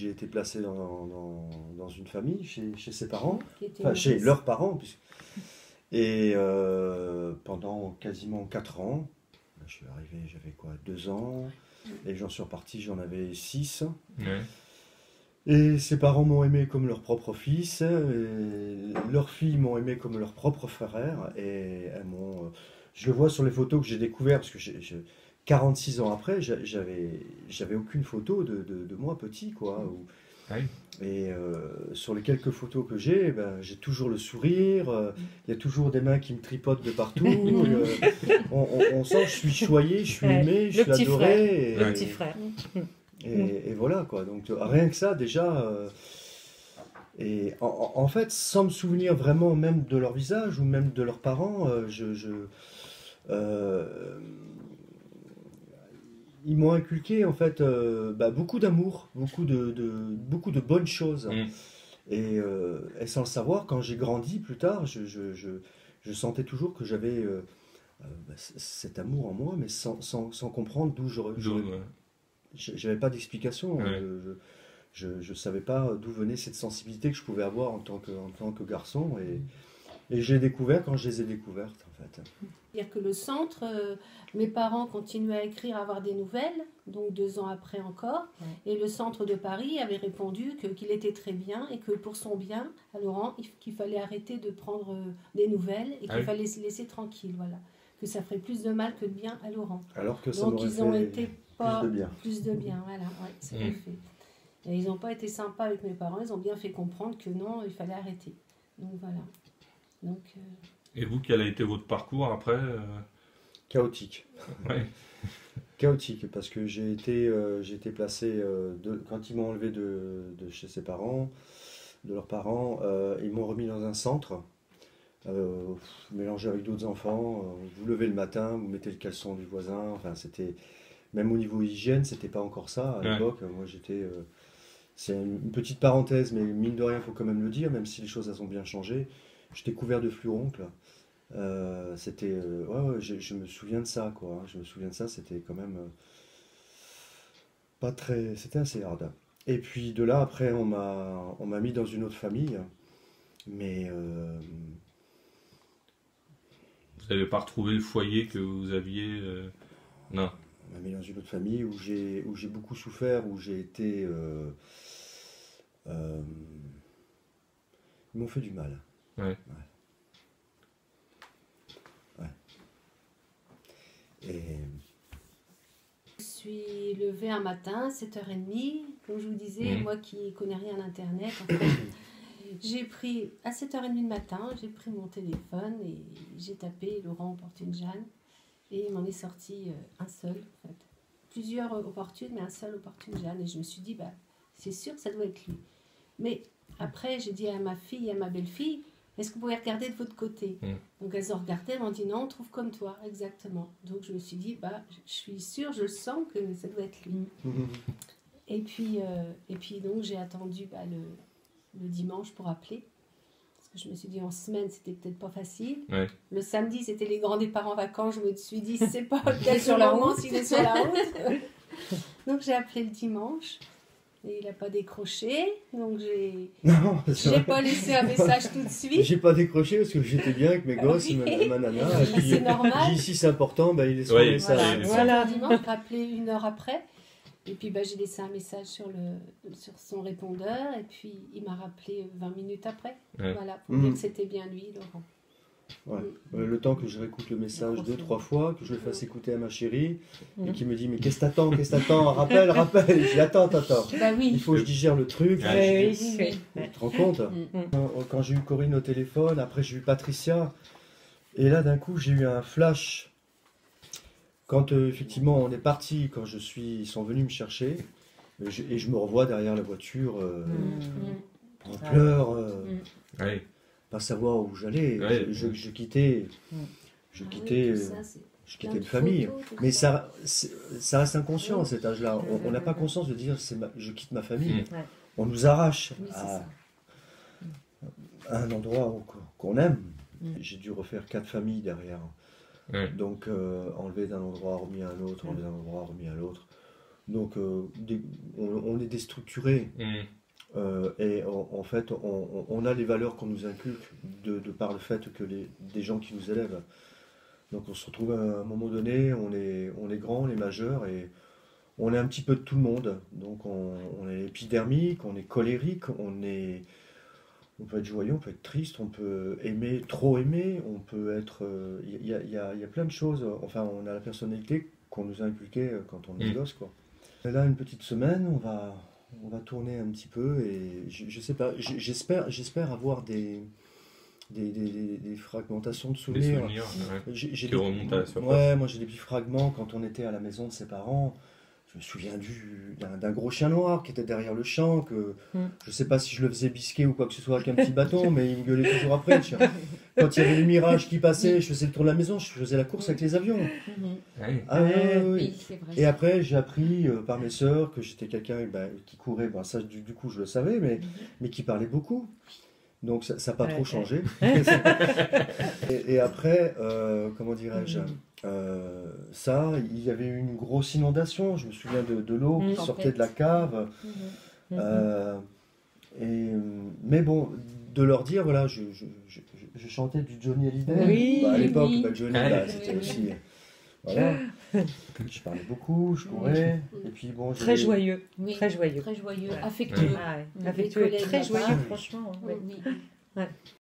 j'ai été placé dans une famille, chez ses parents, Qui était enfin chez nourrice. leurs parents, et pendant quasiment 4 ans, je suis arrivé, j'avais quoi, 2 ans, et j'en suis reparti, j'en avais 6. Ouais. Et ses parents m'ont aimé comme leur propre fils, et leurs filles m'ont aimé comme leur propre frère, et elles m'ont... Je le vois sur les photos que j'ai découvertes, parce que 46 ans après, j'avais aucune photo de moi petit, quoi. Ouais. Et sur les quelques photos que j'ai, ben, j'ai toujours le sourire, il y a toujours des mains qui me tripotent de partout, on sent que je suis choyé, je suis aimé, je Le suis petit adoré. Le petit frère. Et voilà, quoi. Donc rien que ça, déjà. Et en fait, sans me souvenir vraiment même de leur visage ou même de leurs parents, ils m'ont inculqué en fait beaucoup d'amour, beaucoup de bonnes choses. Mm. Et sans le savoir, quand j'ai grandi plus tard, je sentais toujours que j'avais cet amour en moi, mais sans comprendre d'où j'avais pas d'explication. Ouais. Je savais pas d'où venait cette sensibilité que je pouvais avoir en tant que garçon. Et je l'ai découvert quand je les ai découvertes, en fait. C'est-à-dire que le centre, mes parents continuaient à écrire, à avoir des nouvelles, donc 2 ans après encore. Et le centre de Paris avait répondu qu'il était très bien et que pour son bien, à Laurent, qu'il fallait arrêter de prendre des nouvelles et qu'il oui. fallait se laisser tranquille, voilà. Que ça ferait plus de mal que de bien à Laurent. Alors que ça Donc m'aurait ils ont fait été pas plus de bien. plus de bien, voilà, ouais, c'est Mm. fait. Et ils n'ont pas été sympas avec mes parents, ils ont bien fait comprendre que non, il fallait arrêter. Donc voilà. Donc Et vous, quel a été votre parcours après Chaotique. Ouais. Chaotique, parce que j'ai été placé, quand ils m'ont enlevé de chez ses parents, de leurs parents, ils m'ont remis dans un centre, mélangé avec d'autres enfants. Vous levez le matin, vous mettez le caleçon du voisin, enfin c'était, même au niveau hygiène, c'était pas encore ça à Ouais. l'époque. Moi j'étais, c'est une petite parenthèse, mais mine de rien, il faut quand même le dire, même si les choses elles ont bien changé. J'étais couvert de furoncle. C'était, ouais, je me souviens de ça, quoi. Je me souviens de ça, c'était quand même pas très, c'était assez hard. Et puis de là, après, on m'a mis dans une autre famille, mais Vous n'avez pas retrouvé le foyer que vous aviez Non. on m'a mis dans une autre famille où j'ai beaucoup souffert, où j'ai été, ils m'ont fait du mal. Ouais. Et je suis levée un matin, 7h30, comme je vous disais, Mhm. moi qui connais rien à Internet, en fait, j'ai pris, à 7h30 du matin, j'ai pris mon téléphone et j'ai tapé Laurent Opportune Jeanne et il m'en est sorti un seul, en fait. Plusieurs opportunes, mais un seul Opportune Jeanne. Et je me suis dit, bah, c'est sûr que ça doit être lui. Mais après, j'ai dit à ma fille et à ma belle-fille, est-ce que vous pouvez regarder de votre côté? Donc elles ont regardé, elles m'ont dit non, on trouve comme toi, exactement. Donc je me suis dit, bah, je suis sûre, je le sens que ça doit être lui. Et puis donc j'ai attendu le dimanche pour appeler. Parce que je me suis dit en semaine, c'était peut-être pas facile. Ouais. Le samedi, c'était les grands départs en vacances. Je me suis dit, c'est pas peut-être Sur la route. s'il est sur la route. Donc j'ai appelé le dimanche. Et il n'a pas décroché. Donc non, c'est j'ai vrai. pas laissé un message tout de suite. J'ai pas décroché parce que j'étais bien avec mes gosses et ma nana. Et puis, C'est normal. j'ai dit, si c'est important, ben, il laisse Ouais, un message. c'est- Voilà. Le dimanche, j'ai appelé 1 heure après. Et puis j'ai laissé un message sur son répondeur. Et puis il m'a rappelé 20 minutes après. Ouais. Voilà, pour Mhm. dire que c'était bien lui, Laurent. Ouais. Le temps que je réécoute le message 2-3 fois, que je le fasse écouter à ma chérie, et qui me dit, mais qu'est-ce que t'attends, rappelle. Je dis, attends. Bah oui. Il faut que je digère le truc. Ouais. Je dis, Oui. tu te rends compte? Quand j'ai eu Corinne au téléphone, après j'ai eu Patricia, et là d'un coup j'ai eu un flash. Quand effectivement on est parti, quand ils sont venus me chercher, et je me revois derrière la voiture en pleurs, Ouais. pas savoir où j'allais. Ouais. Je quittais, je Ah oui, quittais, tout ça, c'est je plein quittais de une famille. photos, tout Mais ça. ça reste inconscient à cet âge-là. On n'a pas conscience de dire je quitte ma famille. Ouais. On nous arrache Oui, c'est à ça. un endroit qu'on aime. J'ai dû refaire 4 familles derrière. Ouais. Donc enlevé d'un endroit, remis à un autre, enlevé d'un endroit, remis à l'autre. Donc, on est déstructuré. Et en fait, on a les valeurs qu'on nous inculque de par le fait que des gens qui nous élèvent. Donc on se retrouve à un moment donné, on est grand, on est majeur et on est un petit peu de tout le monde. Donc on est épidermique, on est colérique, on peut être joyeux, on peut être triste, on peut aimer, trop aimer, on peut être... Il y a plein de choses. Enfin, on a la personnalité qu'on nous a inculquée quand on est gosse, quoi. Et là, une petite semaine, on va tourner un petit peu et je sais pas, j'espère avoir des fragmentations de Des souvenirs. souvenirs J'ai qui remontent à la surface. Ouais, moi j'ai des petits fragments quand on était à la maison de ses parents. Je me souviens d'un gros chien noir qui était derrière le champ, que je sais pas si je le faisais bisquer ou quoi que ce soit avec un petit bâton, mais il me gueulait toujours après, le chien. Quand il y avait le mirage qui passait, je faisais le tour de la maison, je faisais la course avec les avions. Ouais. Ah, ouais. Oui, c'est vrai. Et après, j'ai appris par mes sœurs que j'étais quelqu'un qui courait. Bon, ça, du coup, je le savais, mais qui parlait beaucoup. Donc, ça n'a pas trop changé. Et après, comment dirais-je, ça, il y avait eu une grosse inondation. Je me souviens de l'eau qui sortait de la cave. Mais bon, de leur dire, voilà, je chantais du Johnny Hallyday. Oui, à l'époque, oui. Johnny, c'était aussi... Voilà. Je parlais beaucoup, je courais. Et puis bon, Très joyeux. Oui, Très joyeux. Très joyeux, affectueux. Ah ouais. Les Affectueux et collègues très là-bas. joyeux, franchement. Oui, Ouais. oui. Ouais.